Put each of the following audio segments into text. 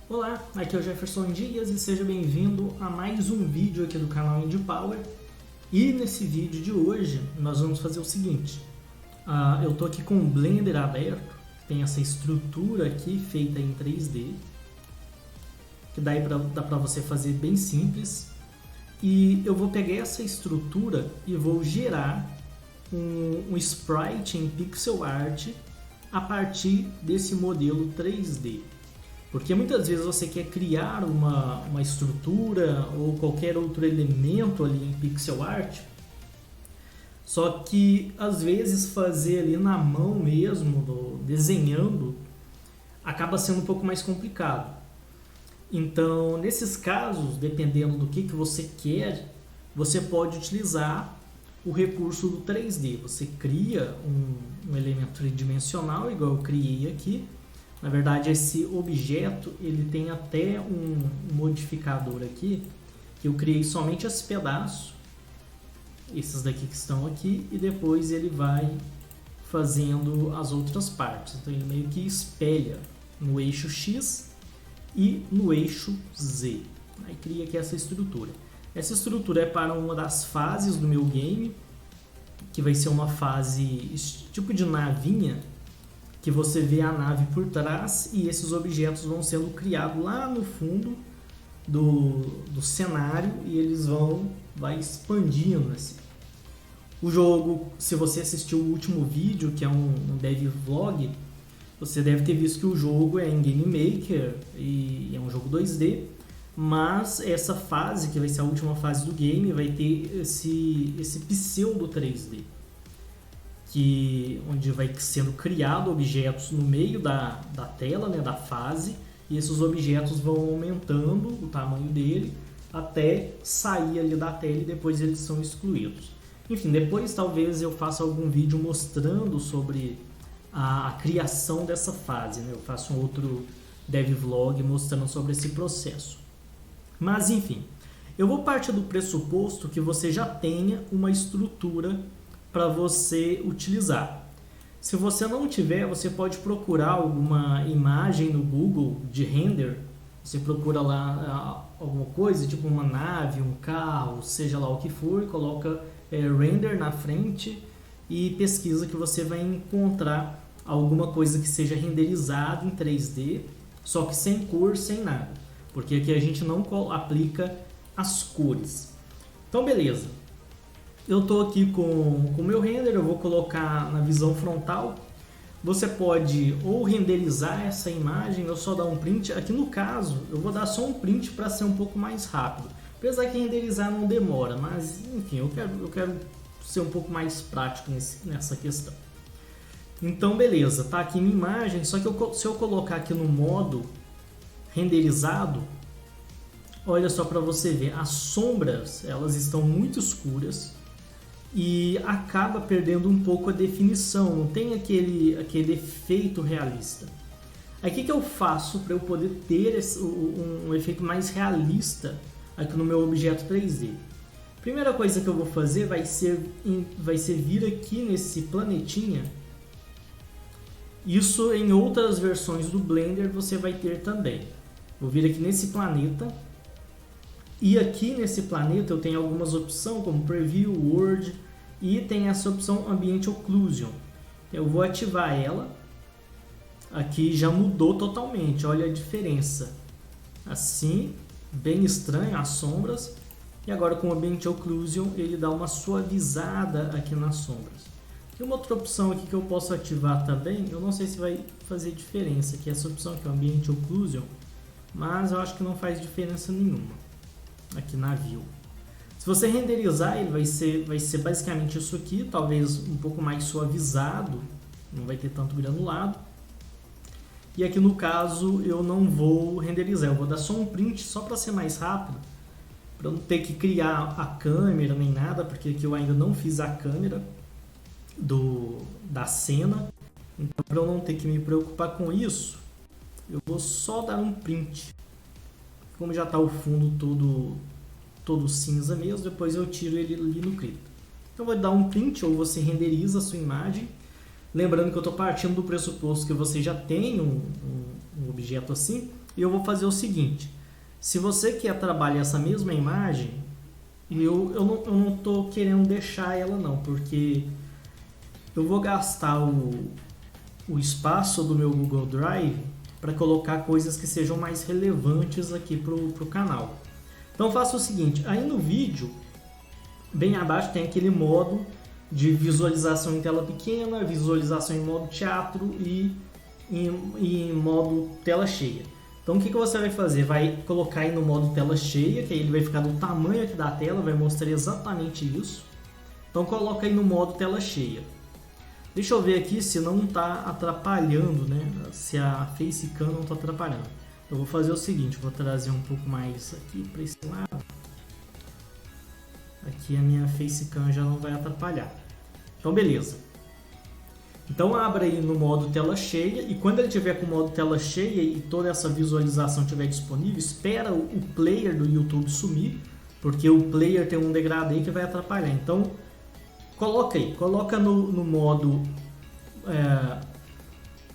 Olá, aqui é o Jefferson Dias e seja bem-vindo a mais um vídeo aqui do canal Indie Power. E nesse vídeo de hoje nós vamos fazer o seguinte, eu estou aqui com o Blender aberto, tem essa estrutura aqui feita em 3D, que dá para você fazer bem simples. E eu vou pegar essa estrutura e vou gerar um sprite em pixel art a partir desse modelo 3D. Porque muitas vezes você quer criar uma estrutura ou qualquer outro elemento ali em pixel art, só que às vezes fazer ali na mão mesmo, desenhando, acaba sendo um pouco mais complicado. Então, nesses casos, dependendo do que você quer, você pode utilizar o recurso do 3D. Você cria um elemento tridimensional, igual eu criei aqui. Na verdade, esse objeto ele tem até um modificador aqui, que eu criei somente esse pedaço, esses daqui que estão aqui, e depois ele vai fazendo as outras partes. Então ele meio que espelha no eixo X e no eixo Z. Aí cria aqui essa estrutura. Essa estrutura é para uma das fases do meu game, que vai ser uma fase tipo de navinha, que você vê a nave por trás e esses objetos vão sendo criados lá no fundo do cenário e eles vai expandindo assim. O jogo, se você assistiu o último vídeo, que é um dev vlog, você deve ter visto que o jogo é em Game Maker e é um jogo 2D, mas essa fase, que vai ser a última fase do game, vai ter esse pseudo 3D. Onde vai sendo criado objetos no meio da tela, né, da fase, e esses objetos vão aumentando o tamanho dele até sair ali da tela e depois eles são excluídos. Enfim, depois talvez eu faça algum vídeo mostrando sobre a criação dessa fase, né? Eu faço um outro dev vlog mostrando sobre esse processo. Mas enfim, eu vou partir do pressuposto que você já tenha uma estrutura para você utilizar. Se você não tiver, você pode procurar alguma imagem no Google de render. Você procura lá alguma coisa, tipo uma nave, um carro, seja lá o que for, e coloca render na frente e pesquisa que você vai encontrar alguma coisa que seja renderizada em 3D, só que sem cor, sem nada. Porque aqui a gente não aplica as cores. Então beleza. Eu estou aqui com o meu render, eu vou colocar na visão frontal. Você pode ou renderizar essa imagem ou só dar um print. Aqui no caso, eu vou dar só um print para ser um pouco mais rápido. Apesar que renderizar não demora, mas enfim, eu quero ser um pouco mais prático nessa questão. Então beleza, tá aqui minha imagem, só que se eu colocar aqui no modo renderizado, olha só para você ver, as sombras elas estão muito escuras e acaba perdendo um pouco a definição, não tem aquele efeito realista. Aí o que eu faço para eu poder ter um efeito mais realista aqui no meu objeto 3D? Primeira coisa que eu vou fazer vai ser vir aqui nesse planetinha. Isso em outras versões do Blender você vai ter também. Vou vir aqui nesse planeta. E aqui nesse planeta eu tenho algumas opções como Preview, World e tem essa opção Ambient Occlusion. Eu vou ativar ela. Aqui já mudou totalmente, olha a diferença. Assim, bem estranho as sombras. E agora com o Ambient Occlusion ele dá uma suavizada aqui nas sombras. Tem uma outra opção aqui que eu posso ativar também, eu não sei se vai fazer diferença, que é essa opção que é o Ambient Occlusion, mas eu acho que não faz diferença nenhuma aqui na view. Se você renderizar, ele vai ser basicamente isso aqui, talvez um pouco mais suavizado, não vai ter tanto granulado. E aqui no caso eu não vou renderizar, eu vou dar só um print só para ser mais rápido, para não ter que criar a câmera nem nada, porque aqui eu ainda não fiz a câmera da cena. Então, para eu não ter que me preocupar com isso, eu vou só dar um print. Como já está o fundo todo cinza mesmo, depois eu tiro ele ali no Krita. Então, eu vou dar um print ou você renderiza a sua imagem. Lembrando que eu estou partindo do pressuposto que você já tem um objeto assim. E eu vou fazer o seguinte, se você quer trabalhar essa mesma imagem, eu não estou querendo deixar ela não, porque eu vou gastar o espaço do meu Google Drive para colocar coisas que sejam mais relevantes aqui para o canal. Então faça o seguinte, aí no vídeo, bem abaixo tem aquele modo de visualização em tela pequena, visualização em modo teatro e em modo tela cheia. Então o que você vai fazer? Vai colocar aí no modo tela cheia, que aí ele vai ficar do tamanho aqui da tela, vai mostrar exatamente isso. Então coloca aí no modo tela cheia. Deixa eu ver aqui se não está atrapalhando, né? Se a Facecam não está atrapalhando. Eu vou fazer o seguinte, vou trazer um pouco mais aqui para esse lado. Aqui a minha Facecam já não vai atrapalhar. Então beleza. Então abra aí no modo tela cheia e quando ele tiver com o modo tela cheia e toda essa visualização estiver disponível, espera o player do YouTube sumir, porque o player tem um degradê que vai atrapalhar. Então coloca aí, coloca no modo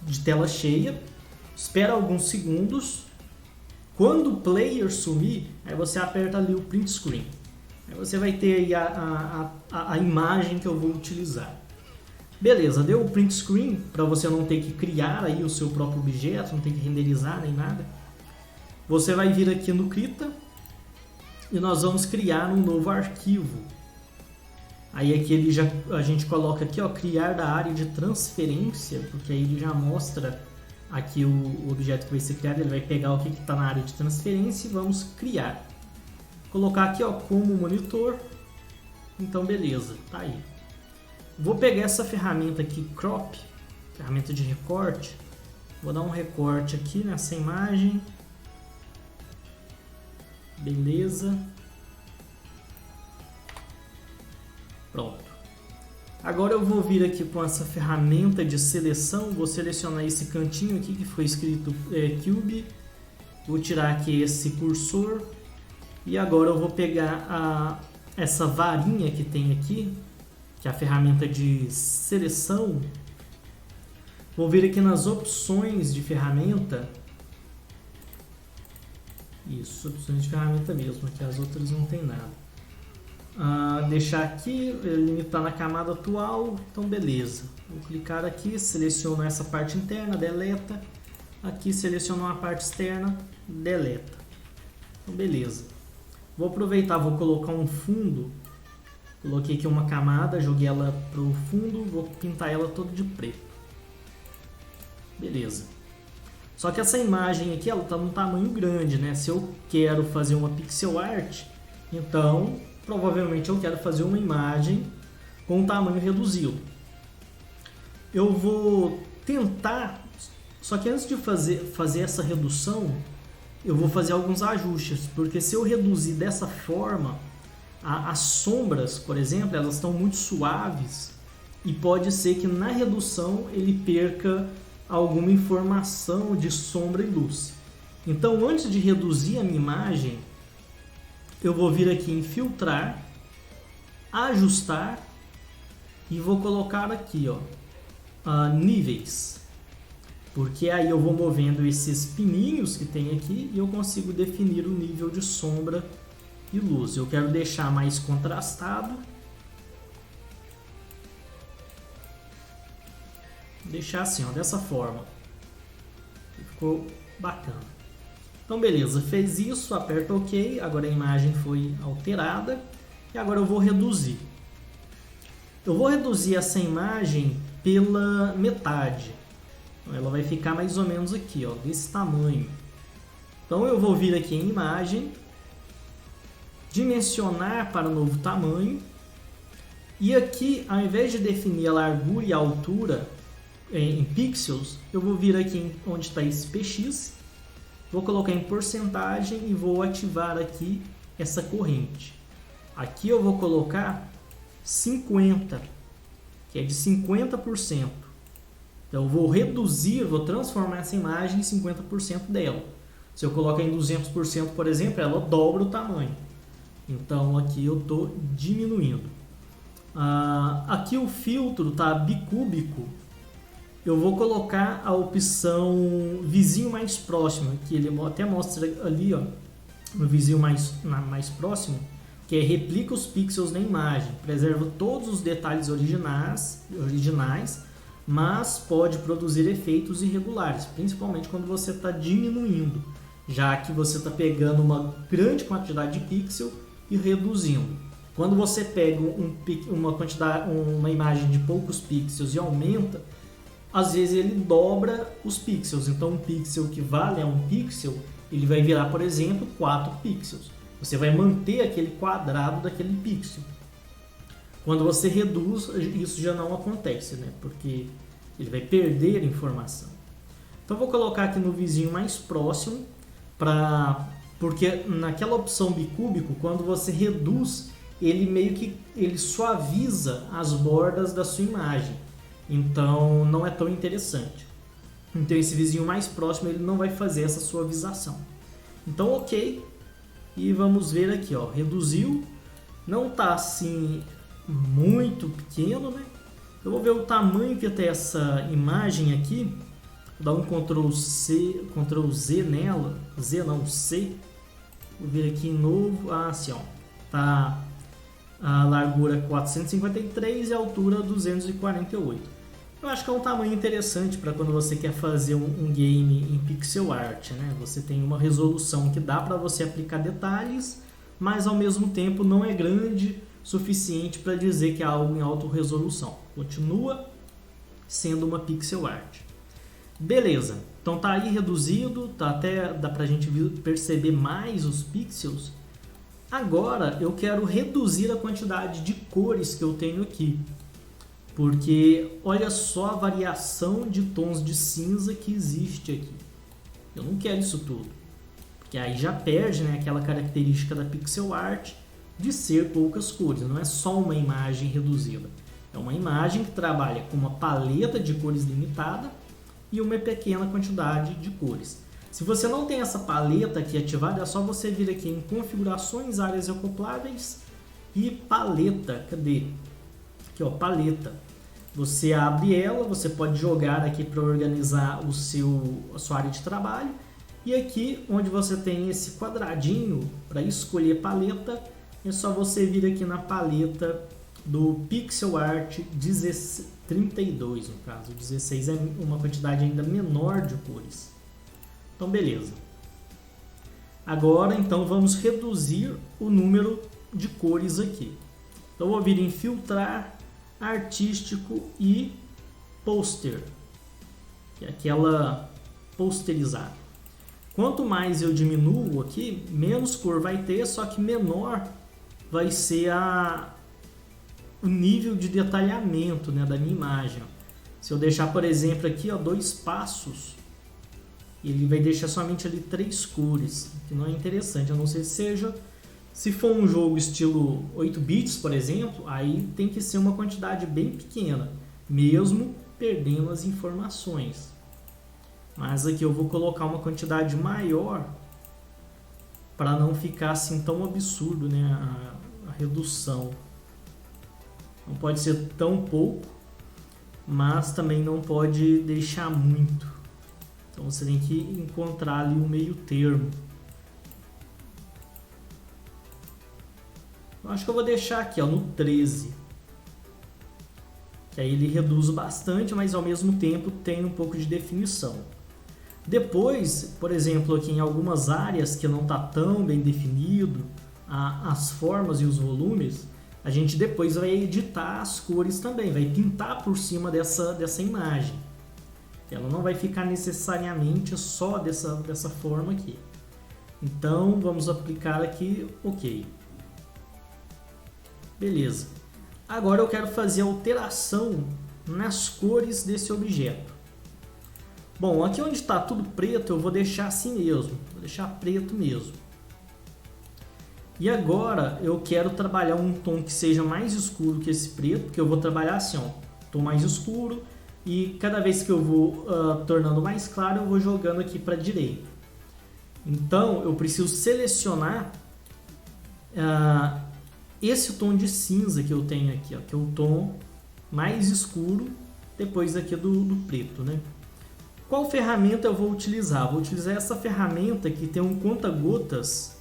de tela cheia, espera alguns segundos, quando o player sumir, aí você aperta ali o print screen. Aí você vai ter aí a imagem que eu vou utilizar. Beleza, deu o print screen para você não ter que criar aí o seu próprio objeto, não ter que renderizar nem nada. Você vai vir aqui no Krita e nós vamos criar um novo arquivo. Aí aqui a gente coloca aqui, ó, criar da área de transferência, porque aí ele já mostra aqui o objeto que vai ser criado, ele vai pegar o que está na área de transferência e vamos criar. Colocar aqui, ó, como monitor. Então beleza, tá aí. Vou pegar essa ferramenta aqui, Crop, ferramenta de recorte. Vou dar um recorte aqui nessa imagem. Beleza. Pronto. Agora eu vou vir aqui com essa ferramenta de seleção. Vou selecionar esse cantinho aqui que foi escrito Cube. Vou tirar aqui esse cursor. E agora eu vou pegar essa varinha que tem aqui, que é a ferramenta de seleção. Vou vir aqui nas opções de ferramenta. Isso, opções de ferramenta mesmo, que as outras não tem nada. Deixar aqui, limitar na camada atual, então beleza. Vou clicar aqui, seleciono essa parte interna, deleta. Aqui seleciono a parte externa, deleta. Então beleza. Vou aproveitar, vou colocar um fundo. Coloquei aqui uma camada, joguei ela para o fundo, vou pintar ela toda de preto. Beleza. Só que essa imagem aqui, ela está num tamanho grande, né? Se eu quero fazer uma pixel art, então provavelmente eu quero fazer uma imagem com um tamanho reduzido. Eu vou tentar, só que antes de fazer essa redução, eu vou fazer alguns ajustes, porque se eu reduzir dessa forma, as sombras, por exemplo, elas estão muito suaves e pode ser que na redução ele perca alguma informação de sombra e luz. Então, antes de reduzir a minha imagem, eu vou vir aqui em filtrar, ajustar e vou colocar aqui, ó, níveis. Porque aí eu vou movendo esses pininhos que tem aqui e eu consigo definir o nível de sombra e luz. Eu quero deixar mais contrastado. Deixar assim, ó, dessa forma. Ficou bacana. Então beleza, fez isso, aperta OK. Agora a imagem foi alterada. E agora eu vou reduzir. Eu vou reduzir essa imagem pela metade. Então, ela vai ficar mais ou menos aqui, ó, desse tamanho. Então eu vou vir aqui em imagem, dimensionar para o novo tamanho. E aqui, ao invés de definir a largura e a altura em pixels, eu vou vir aqui onde está esse px, vou colocar em porcentagem e vou ativar aqui essa corrente. Aqui eu vou colocar 50, que é de 50%. Então eu vou reduzir, vou transformar essa imagem em 50% dela. Se eu colocar em 200%, por exemplo, ela dobra o tamanho. Então aqui eu estou diminuindo. Aqui o filtro está bicúbico. eu vou colocar a opção vizinho mais próximo, que ele até mostra ali, ó, no vizinho mais próximo, que é replica os pixels na imagem, preserva todos os detalhes originais, mas pode produzir efeitos irregulares, principalmente quando você está diminuindo, já que você está pegando uma grande quantidade de pixel e reduzindo. Quando você pega uma imagem de poucos pixels e aumenta, às vezes ele dobra os pixels. Então um pixel que vale a 1 pixel, ele vai virar, por exemplo, 4 pixels. Você vai manter aquele quadrado daquele pixel. Quando você reduz, isso já não acontece, né? Porque ele vai perder informação. Então vou colocar aqui no vizinho mais próximo, porque naquela opção bicúbico, quando você reduz, ele meio que suaviza as bordas da sua imagem. Então não é tão interessante. Então esse vizinho mais próximo ele não vai fazer essa suavização. Então ok. E vamos ver aqui, ó, reduziu. Não está assim muito pequeno, né? Eu vou ver o tamanho que tem essa imagem aqui. Vou dar um Ctrl Z nela. Z não, C. Vou ver aqui em novo. Ah, sim, ó. Tá a largura 453 e a altura 248. Eu acho que é um tamanho interessante para quando você quer fazer um game em pixel art, né? Você tem uma resolução que dá para você aplicar detalhes, mas ao mesmo tempo não é grande o suficiente para dizer que é algo em alta resolução. Continua sendo uma pixel art. Beleza, então tá aí reduzido, tá, até dá pra gente perceber mais os pixels. Agora eu quero reduzir a quantidade de cores que eu tenho aqui, porque olha só a variação de tons de cinza que existe aqui. Eu não quero isso tudo, porque aí já perde, né, aquela característica da pixel art de ser poucas cores. Não é só uma imagem reduzida, é uma imagem que trabalha com uma paleta de cores limitada e uma pequena quantidade de cores. Se você não tem essa paleta aqui ativada, é só você vir aqui em configurações, áreas acopláveis e paleta. Cadê? Aqui, ó, paleta. Você abre ela, você pode jogar aqui para organizar a sua área de trabalho. E aqui, onde você tem esse quadradinho para escolher paleta, é só você vir aqui na paleta do Pixel Art 32, no caso. 16 é uma quantidade ainda menor de cores. Então, beleza. Agora, então, vamos reduzir o número de cores aqui. Então, eu vou vir em filtrar, artístico e poster, que é aquela posterizada. Quanto mais eu diminuo aqui, menos cor vai ter, só que menor vai ser o nível de detalhamento, né, da minha imagem. Se eu deixar, por exemplo, aqui, ó, 2 passos, ele vai deixar somente ali 3 cores, que não é interessante, a não ser que seja, se for um jogo estilo 8 bits, por exemplo, aí tem que ser uma quantidade bem pequena, mesmo perdendo as informações. Mas aqui eu vou colocar uma quantidade maior para não ficar assim tão absurdo, né, a redução. Não pode ser tão pouco, mas também não pode deixar muito. Então você tem que encontrar ali um meio termo. Eu acho que eu vou deixar aqui, ó, no 13. Que aí ele reduz bastante, mas ao mesmo tempo tem um pouco de definição. Depois, por exemplo, aqui em algumas áreas que não está tão bem definido, as formas e os volumes, a gente depois vai editar as cores também, vai pintar por cima dessa imagem. Ela não vai ficar necessariamente só dessa forma aqui. Então, vamos aplicar aqui, ok. Beleza. Agora eu quero fazer alteração nas cores desse objeto. Bom, aqui onde está tudo preto, eu vou deixar assim mesmo. Vou deixar preto mesmo. E agora eu quero trabalhar um tom que seja mais escuro que esse preto, porque eu vou trabalhar assim, ó, tom mais escuro, e cada vez que eu vou tornando mais claro, eu vou jogando aqui para a direita. Então eu preciso selecionar esse tom de cinza que eu tenho aqui, ó, que é o tom mais escuro depois aqui do preto, né? Qual ferramenta eu vou utilizar? Vou utilizar essa ferramenta que tem um conta-gotas,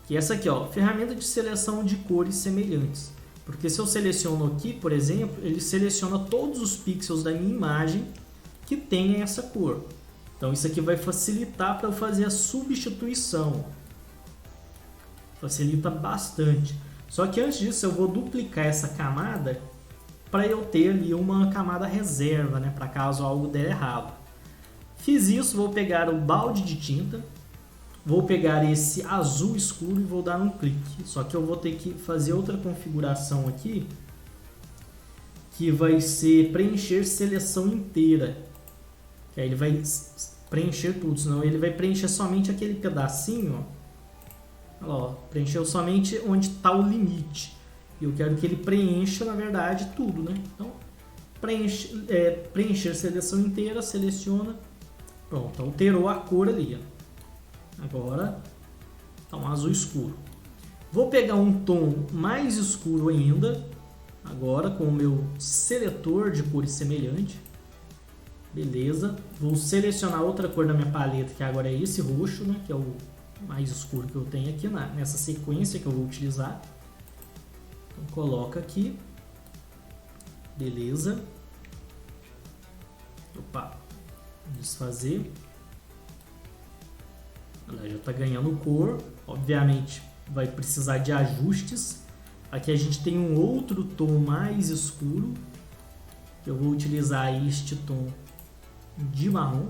que é essa aqui, ó, ferramenta de seleção de cores semelhantes. Porque se eu seleciono aqui, por exemplo, ele seleciona todos os pixels da minha imagem que tenham essa cor. Então isso aqui vai facilitar para eu fazer a substituição. Facilita bastante. Só que antes disso eu vou duplicar essa camada para eu ter ali uma camada reserva, né, para caso algo der errado. Fiz isso, vou pegar o balde de tinta, vou pegar esse azul escuro e vou dar um clique. Só que eu vou ter que fazer outra configuração aqui, que vai ser preencher seleção inteira. Que aí ele vai preencher tudo, senão ele vai preencher somente aquele pedacinho, ó. Olha lá, ó, preencheu somente onde está o limite. E eu quero que ele preencha, na verdade, tudo, né? Então, preencher seleção inteira, seleciona, pronto, alterou a cor ali, ó. Agora está um azul escuro. Vou pegar um tom mais escuro ainda, agora com o meu seletor de cores semelhante. Beleza. Vou selecionar outra cor da minha paleta, que agora é esse roxo, né? Que é o mais escuro que eu tenho aqui nessa sequência que eu vou utilizar. Então coloca aqui. Beleza. Opa. Desfazer. Ela já está ganhando cor. Obviamente vai precisar de ajustes. Aqui a gente tem um outro tom mais escuro. Eu vou utilizar este tom de marrom.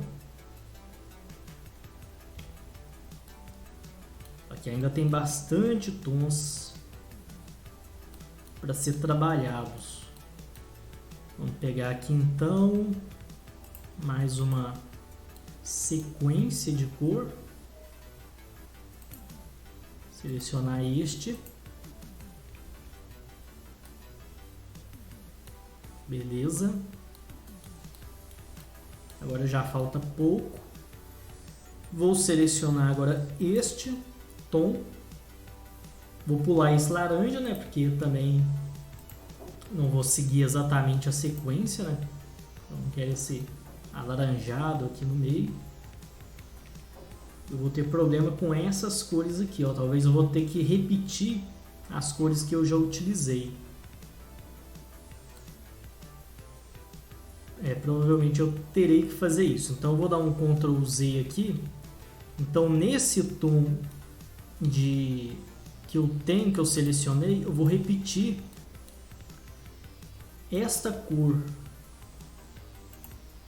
Aqui ainda tem bastante tons para ser trabalhados. Vamos pegar aqui então mais uma sequência de cor. Selecionar este. Beleza. Agora já falta pouco. Vou selecionar agora este tom. Vou pular esse laranja, né? Porque eu também não vou seguir exatamente a sequência, né? Então não quero esse alaranjado aqui no meio. Eu vou ter problema com essas cores aqui, ó. Talvez eu vou ter que repetir as cores que eu já utilizei. Provavelmente eu terei que fazer isso. Então eu vou dar um Ctrl Z aqui. Então nesse tom que eu selecionei, eu vou repetir esta cor,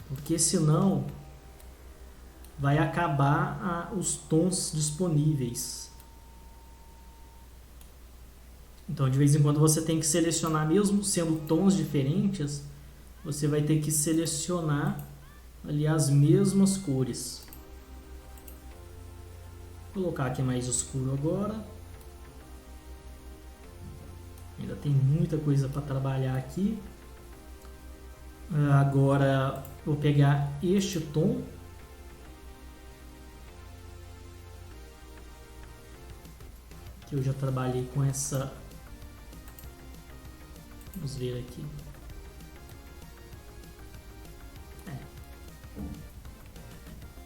porque senão vai acabar os tons disponíveis. Então de vez em quando você tem que selecionar, mesmo sendo tons diferentes, você vai ter que selecionar ali as mesmas cores. Vou colocar aqui mais escuro agora. Ainda tem muita coisa para trabalhar aqui. Agora vou pegar este tom. Que eu já trabalhei com essa. Vamos ver aqui.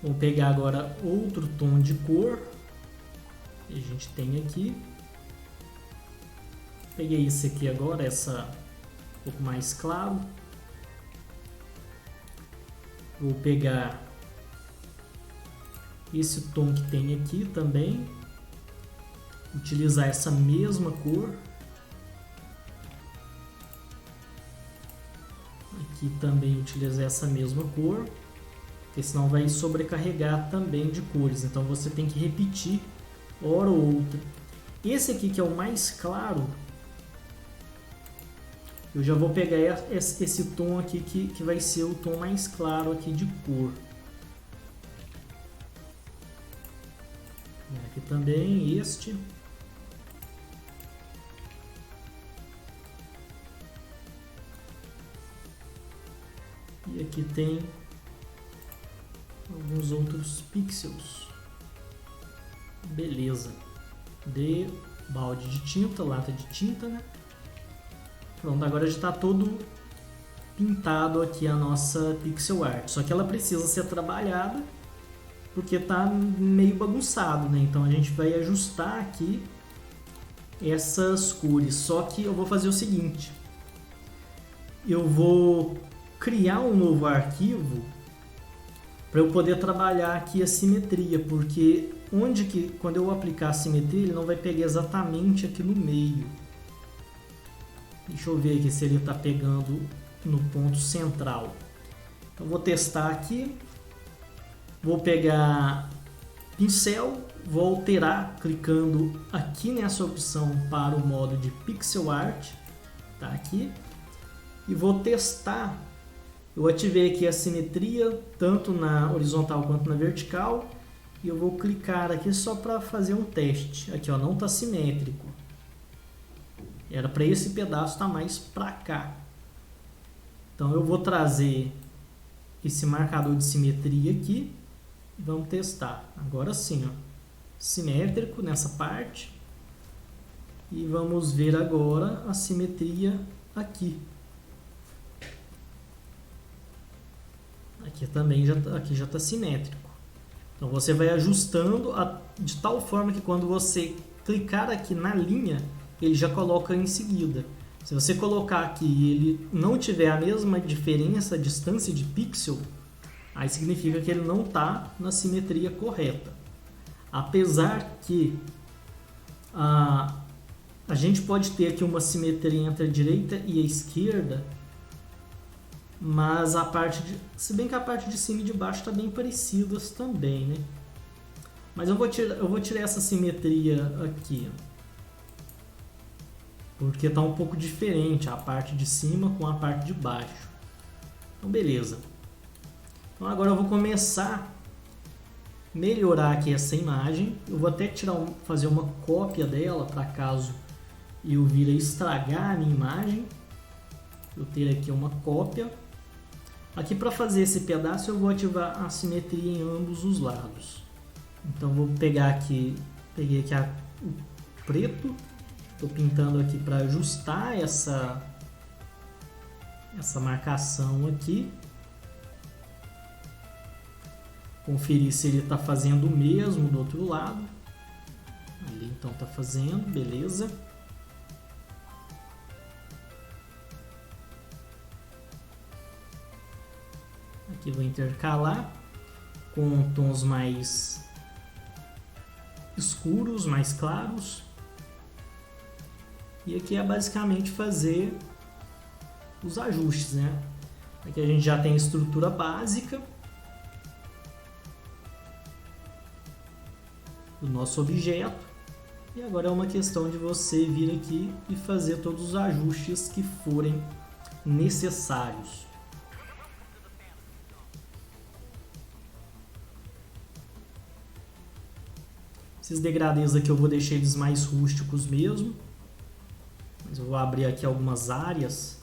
Vou pegar agora outro tom de cor que a gente tem aqui. Peguei esse aqui agora, essa um pouco mais claro. Vou pegar esse tom que tem aqui também. Utilizar essa mesma cor. Aqui também utilizar essa mesma cor, porque senão vai sobrecarregar também de cores. Então você tem que repetir hora ou outra. Esse aqui que é o mais claro, eu já vou pegar esse tom aqui que vai ser o tom mais claro aqui de cor. E aqui também este. E aqui tem alguns outros pixels. Beleza. De balde de tinta, lata de tinta, né? Pronto, agora já está todo pintado aqui a nossa pixel art. Só que ela precisa ser trabalhada porque tá meio bagunçado, né? Então a gente vai ajustar aqui essas cores. Só que eu vou fazer o seguinte: eu vou criar um novo arquivo para eu poder trabalhar aqui a simetria, porque quando eu aplicar a simetria ele não vai pegar exatamente aqui no meio. Deixa eu ver aqui se ele está pegando no ponto central. Então vou testar aqui, vou pegar pincel, vou alterar clicando aqui nessa opção para o modo de pixel art, tá aqui, e vou testar. Eu ativei aqui a simetria tanto na horizontal quanto na vertical e eu vou clicar aqui só para fazer um teste. Aqui ó, não está simétrico. Era para esse pedaço estar mais para cá. Então eu vou trazer esse marcador de simetria aqui. Vamos testar. Agora sim, ó, simétrico nessa parte. E vamos ver agora a simetria aqui. Aqui também já está simétrico. Então você vai ajustando de tal forma que quando você clicar aqui na linha, ele já coloca em seguida. Se você colocar aqui e ele não tiver a mesma diferença, distância de pixel, aí significa que ele não está na simetria correta. Apesar que a gente pode ter aqui uma simetria entre a direita e a esquerda, mas se bem que a parte de cima e de baixo está bem parecidas também, né? Mas eu vou tirar essa simetria aqui, porque está um pouco diferente a parte de cima com a parte de baixo. Então beleza. Então agora eu vou começar a melhorar aqui essa imagem. Eu vou até fazer uma cópia dela para caso eu vir a estragar a minha imagem. Eu ter aqui uma cópia. Aqui para fazer esse pedaço eu vou ativar a simetria em ambos os lados. Então vou pegar aqui, peguei aqui o preto, estou pintando aqui para ajustar essa marcação aqui. Conferir se ele está fazendo o mesmo do outro lado. Ali então está fazendo, beleza. Aqui vou intercalar com tons mais escuros, mais claros. E aqui é basicamente fazer os ajustes, né? Aqui a gente já tem a estrutura básica do nosso objeto. E agora é uma questão de você vir aqui e fazer todos os ajustes que forem necessários. Esses degradês aqui eu vou deixar eles mais rústicos mesmo. Mas eu vou abrir aqui algumas áreas.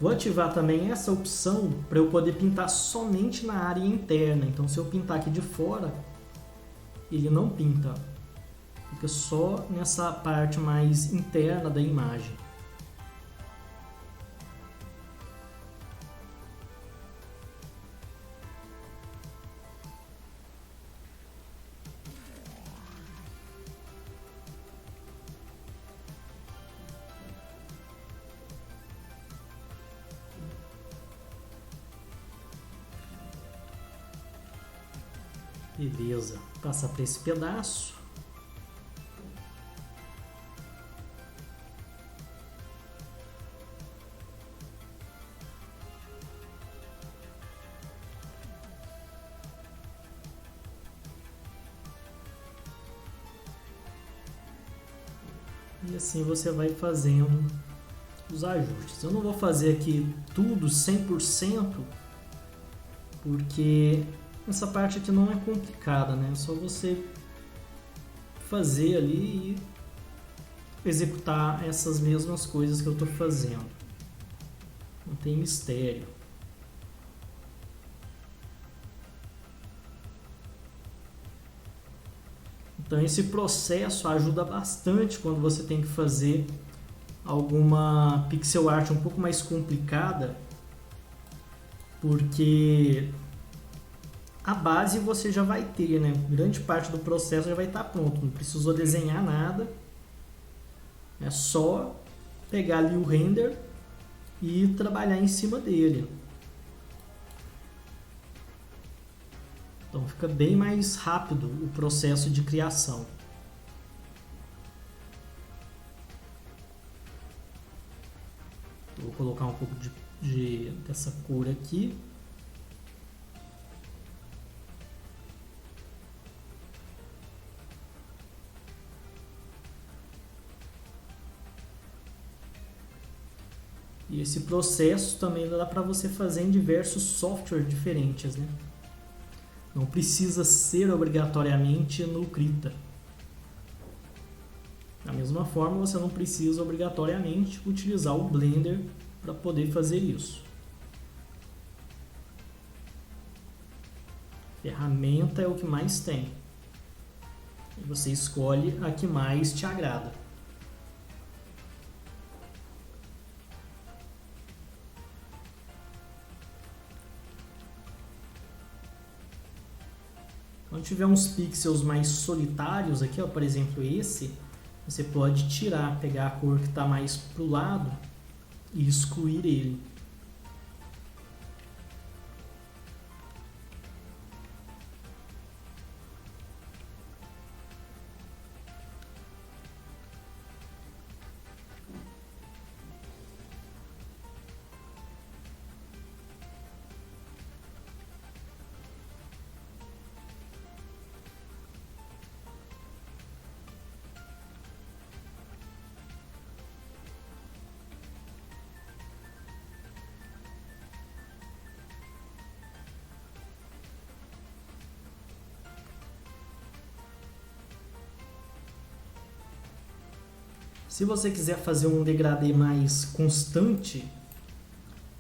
Vou ativar também essa opção para eu poder pintar somente na área interna. Então, se eu pintar aqui de fora, ele não pinta. Fica só nessa parte mais interna da imagem. Beleza, passar para esse pedaço. E assim você vai fazendo os ajustes. Eu não vou fazer aqui tudo 100%, porque essa parte aqui não é complicada, né? É só você fazer ali e executar essas mesmas coisas que eu estou fazendo. Não tem mistério. Então esse processo ajuda bastante quando você tem que fazer alguma pixel art um pouco mais complicada, porque a base você já vai ter, né? Grande parte do processo já vai estar pronto, não precisou desenhar nada, é só pegar ali o render e trabalhar em cima dele. Então fica bem mais rápido o processo de criação. Vou colocar um pouco dessa cor aqui. E esse processo também dá para você fazer em diversos softwares diferentes, né? Não precisa ser obrigatoriamente no Krita. Da mesma forma, você não precisa obrigatoriamente utilizar o Blender para poder fazer isso. Ferramenta é o que mais tem. E você escolhe a que mais te agrada. Quando tiver uns pixels mais solitários aqui, ó, por exemplo esse, você pode tirar, pegar a cor que está mais para o lado e excluir ele. Se você quiser fazer um degradê mais constante,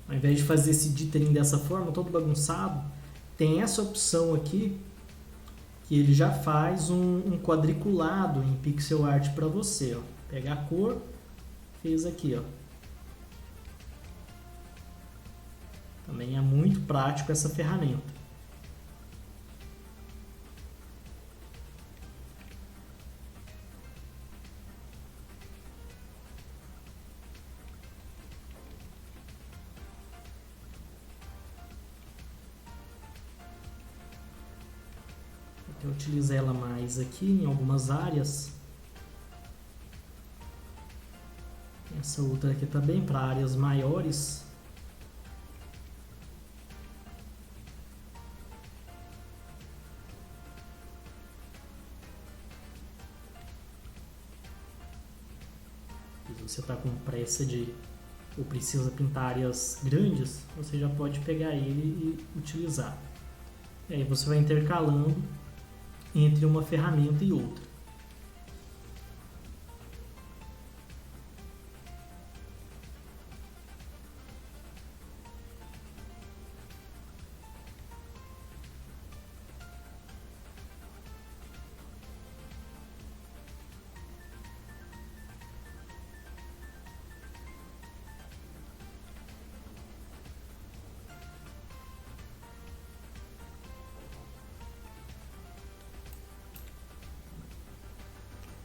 ao invés de fazer esse dithering dessa forma, todo bagunçado, tem essa opção aqui, que ele já faz um quadriculado em pixel art para você. Ó. Pega a cor, fez aqui. Ó. Também é muito prático essa ferramenta. Eu utilizo ela mais aqui em algumas áreas. Essa outra aqui também para áreas maiores. Se você está com pressa ou precisa pintar áreas grandes, você já pode pegar ele e utilizar. E aí você vai intercalando entre uma ferramenta e outra.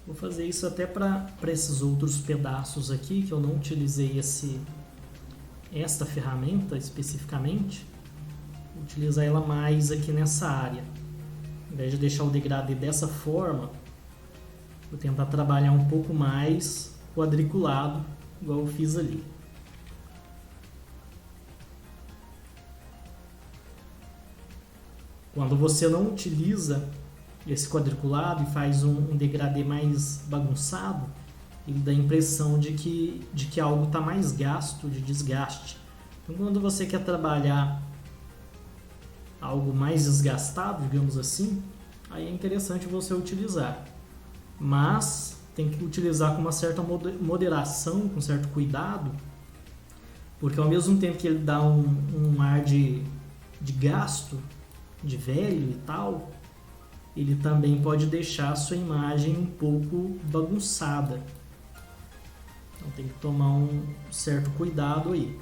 Vou fazer isso até para esses outros pedaços aqui, que eu não utilizei esta ferramenta especificamente. Vou utilizar ela mais aqui nessa área. Ao invés de deixar o degradê dessa forma, vou tentar trabalhar um pouco mais quadriculado, igual eu fiz ali. Quando você não utiliza esse quadriculado e faz um degradê mais bagunçado, ele dá a impressão de que algo está mais gasto, de desgaste. Então, quando você quer trabalhar algo mais desgastado, digamos assim, aí é interessante você utilizar. Mas tem que utilizar com uma certa moderação, com certo cuidado, porque ao mesmo tempo que ele dá um ar de gasto, de velho e tal, ele também pode deixar a sua imagem um pouco bagunçada. Então tem que tomar um certo cuidado aí.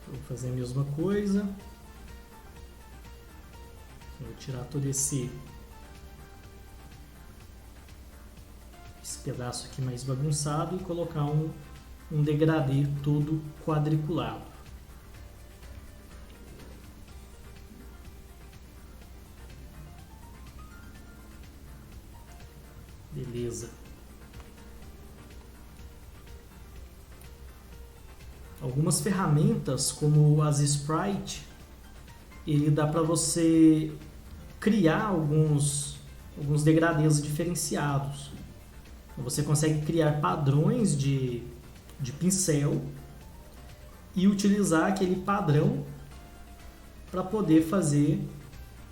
Vou fazer a mesma coisa. Vou tirar todo esse pedaço aqui mais bagunçado e colocar um degradê todo quadriculado. Beleza. Algumas ferramentas, como as Sprite, ele dá para você criar alguns degradês diferenciados. Você consegue criar padrões de pincel e utilizar aquele padrão para poder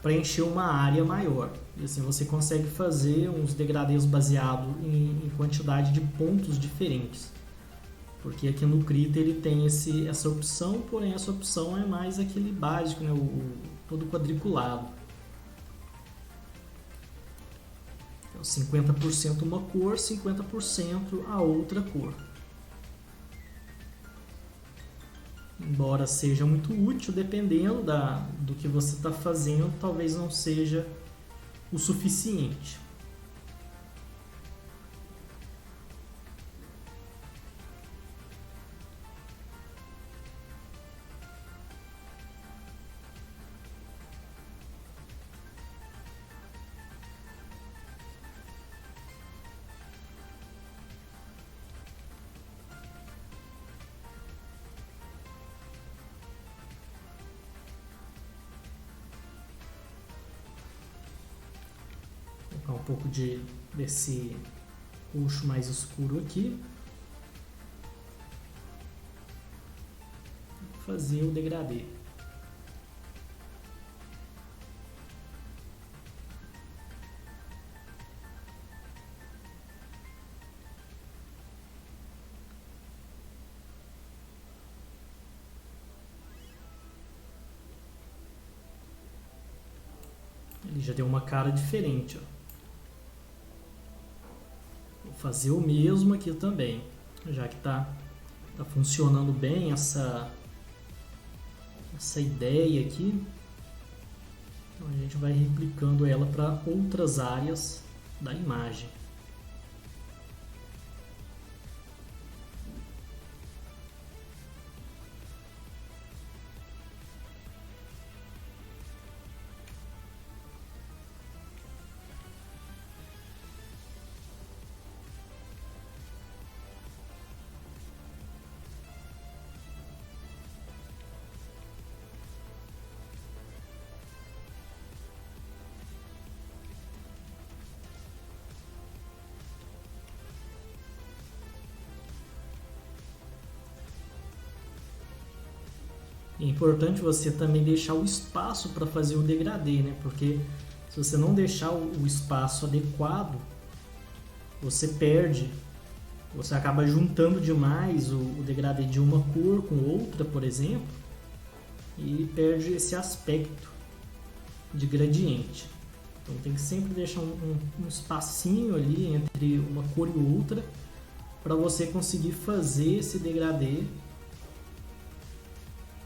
preencher uma área maior. E assim você consegue fazer uns degradês baseados em quantidade de pontos diferentes. Porque aqui no Krita ele tem essa opção, porém essa opção é mais aquele básico, né? Todo quadriculado. 50% uma cor, 50% a outra cor. Embora seja muito útil, dependendo do que você está fazendo, talvez não seja o suficiente. Um pouco desse roxo mais escuro aqui. Vou fazer o degradê. Ele já deu uma cara diferente, ó. Vou fazer o mesmo aqui também, já que tá funcionando bem essa ideia aqui. Então a gente vai replicando ela para outras áreas da imagem. É importante você também deixar o espaço para fazer o degradê, né? Porque se você não deixar o espaço adequado, você perde, você acaba juntando demais o degradê de uma cor com outra, por exemplo, e perde esse aspecto de gradiente. Então tem que sempre deixar um espacinho ali entre uma cor e outra para você conseguir fazer esse degradê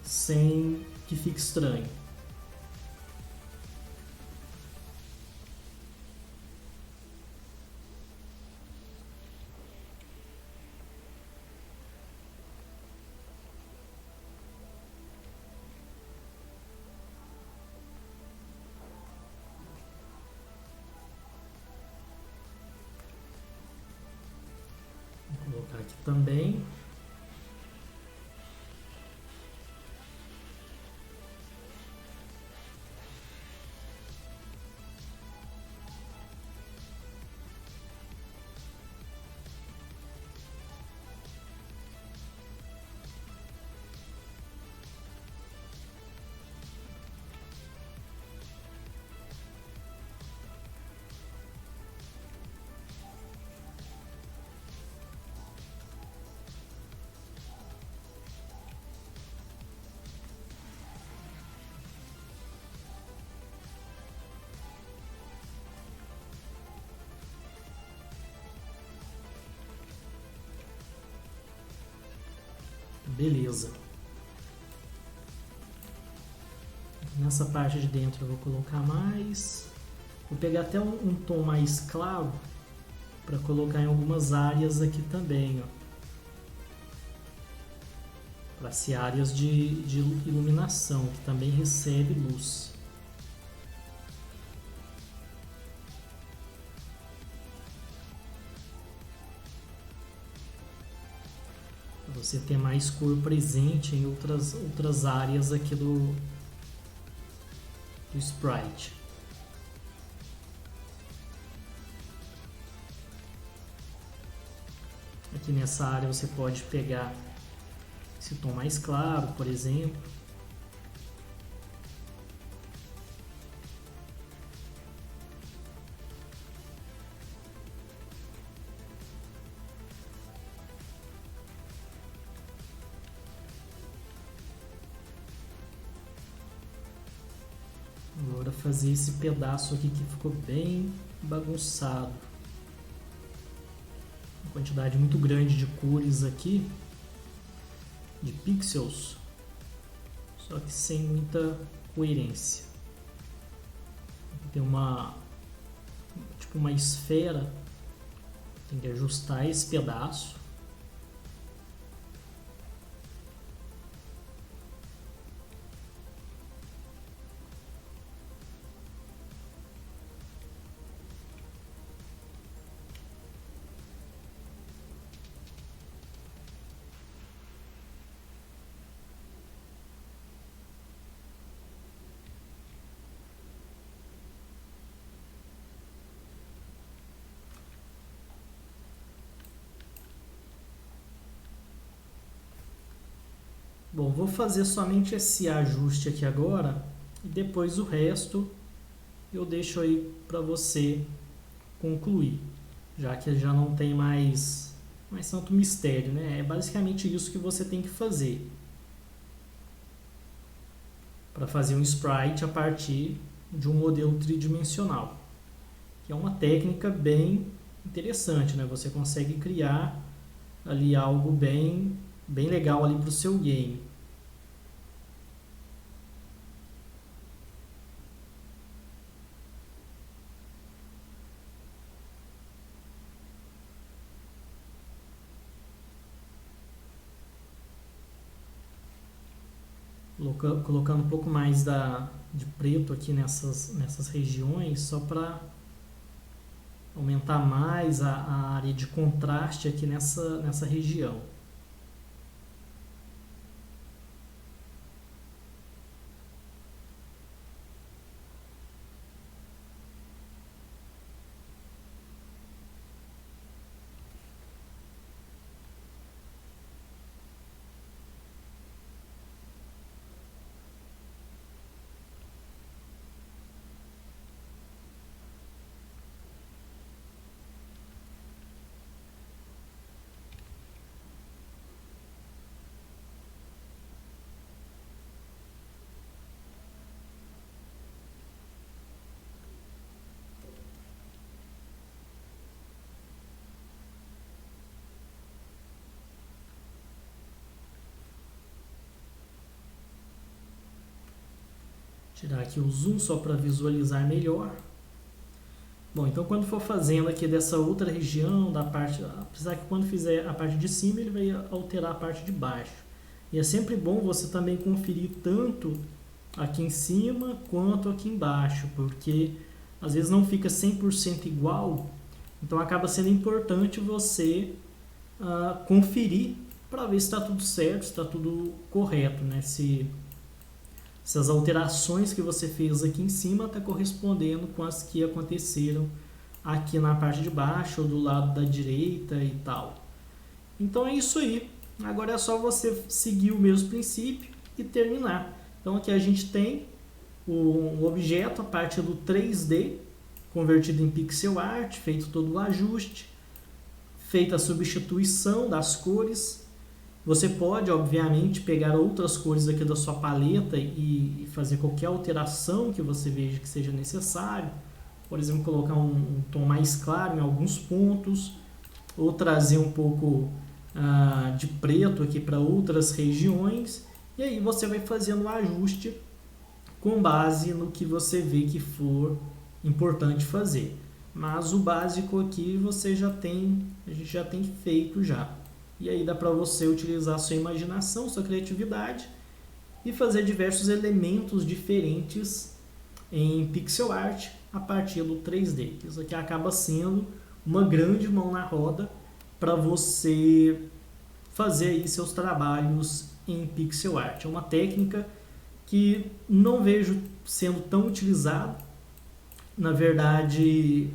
sem que fique estranho. Vou colocar aqui também. Beleza. Nessa parte de dentro eu vou colocar mais. Vou pegar até um tom mais claro para colocar em algumas áreas aqui também, ó. Para ser áreas de iluminação, que também recebe luz. Para você ter mais cor presente em outras áreas aqui do sprite. Aqui nessa área você pode pegar esse tom mais claro, por exemplo. Agora fazer esse pedaço aqui que ficou bem bagunçado. Uma quantidade muito grande de cores aqui, de pixels, só que sem muita coerência. Tem tipo uma esfera, tem que ajustar esse pedaço. Bom, vou fazer somente esse ajuste aqui agora e depois o resto eu deixo aí para você concluir, já que já não tem mais tanto mistério, né? É basicamente isso que você tem que fazer para fazer um sprite a partir de um modelo tridimensional, que é uma técnica bem interessante, né? Você consegue criar ali algo bem legal ali para o seu game. Colocando um pouco mais de preto aqui nessas regiões, só para aumentar mais a área de contraste aqui nessa região. Tirar aqui o zoom só para visualizar melhor. Bom, então quando for fazendo aqui dessa outra região, da parte, apesar que quando fizer a parte de cima, ele vai alterar a parte de baixo. E é sempre bom você também conferir tanto aqui em cima quanto aqui embaixo, porque às vezes não fica 100% igual, então acaba sendo importante você conferir para ver se está tudo certo, se está tudo correto, né? Se as alterações que você fez aqui em cima estão correspondendo com as que aconteceram aqui na parte de baixo ou do lado da direita e tal. Então é isso aí. Agora é só você seguir o mesmo princípio e terminar. Então aqui a gente tem o objeto a partir do 3D, convertido em pixel art, feito todo o ajuste, feita a substituição das cores. Você pode, obviamente, pegar outras cores aqui da sua paleta e fazer qualquer alteração que você veja que seja necessário. Por exemplo, colocar um tom mais claro em alguns pontos, ou trazer um pouco de preto aqui para outras regiões, e aí você vai fazendo o ajuste com base no que você vê que for importante fazer. Mas o básico aqui a gente já tem feito já. E aí dá para você utilizar a sua imaginação, sua criatividade e fazer diversos elementos diferentes em pixel art a partir do 3D. Isso aqui acaba sendo uma grande mão na roda para você fazer aí seus trabalhos em pixel art. É uma técnica que não vejo sendo tão utilizada. Na verdade,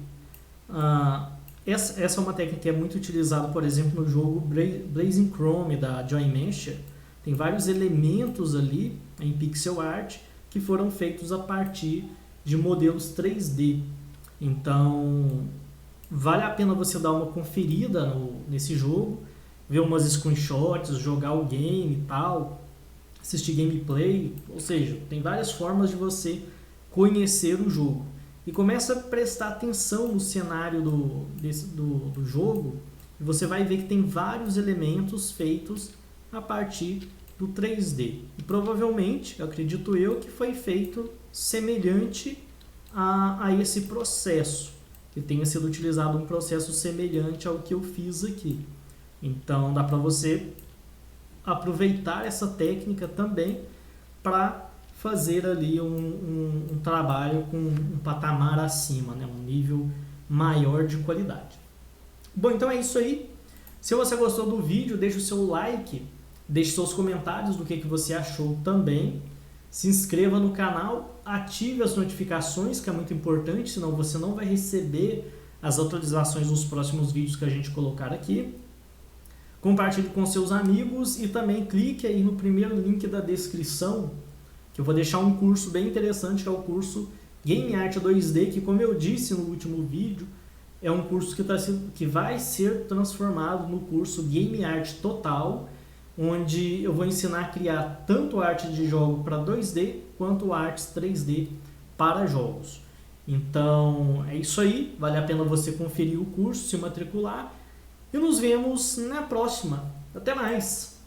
essa é uma técnica que é muito utilizada, por exemplo, no jogo Blazing Chrome da Joy Masher. Tem vários elementos ali em pixel art que foram feitos a partir de modelos 3D. Então, vale a pena você dar uma conferida nesse jogo, ver umas screenshots, jogar o game e tal, assistir gameplay, ou seja, tem várias formas de você conhecer o jogo. E começa a prestar atenção no cenário do jogo, e você vai ver que tem vários elementos feitos a partir do 3D. E provavelmente, acredito eu, que foi feito semelhante a esse processo, que tenha sido utilizado um processo semelhante ao que eu fiz aqui. Então dá para você aproveitar essa técnica também para fazer ali um trabalho com um patamar acima, né? Um nível maior de qualidade. Bom, então é isso aí. Se você gostou do vídeo, deixa o seu like, deixe seus comentários do que você achou também. Se inscreva no canal, ative as notificações, que é muito importante, senão você não vai receber as atualizações dos próximos vídeos que a gente colocar aqui. Compartilhe com seus amigos e também clique aí no primeiro link da descrição, que eu vou deixar um curso bem interessante, que é o curso Game Art 2D, que, como eu disse no último vídeo, é um curso que vai ser transformado no curso Game Art Total, onde eu vou ensinar a criar tanto arte de jogo para 2D, quanto artes 3D para jogos. Então, é isso aí. Vale a pena você conferir o curso, se matricular. E nos vemos na próxima. Até mais!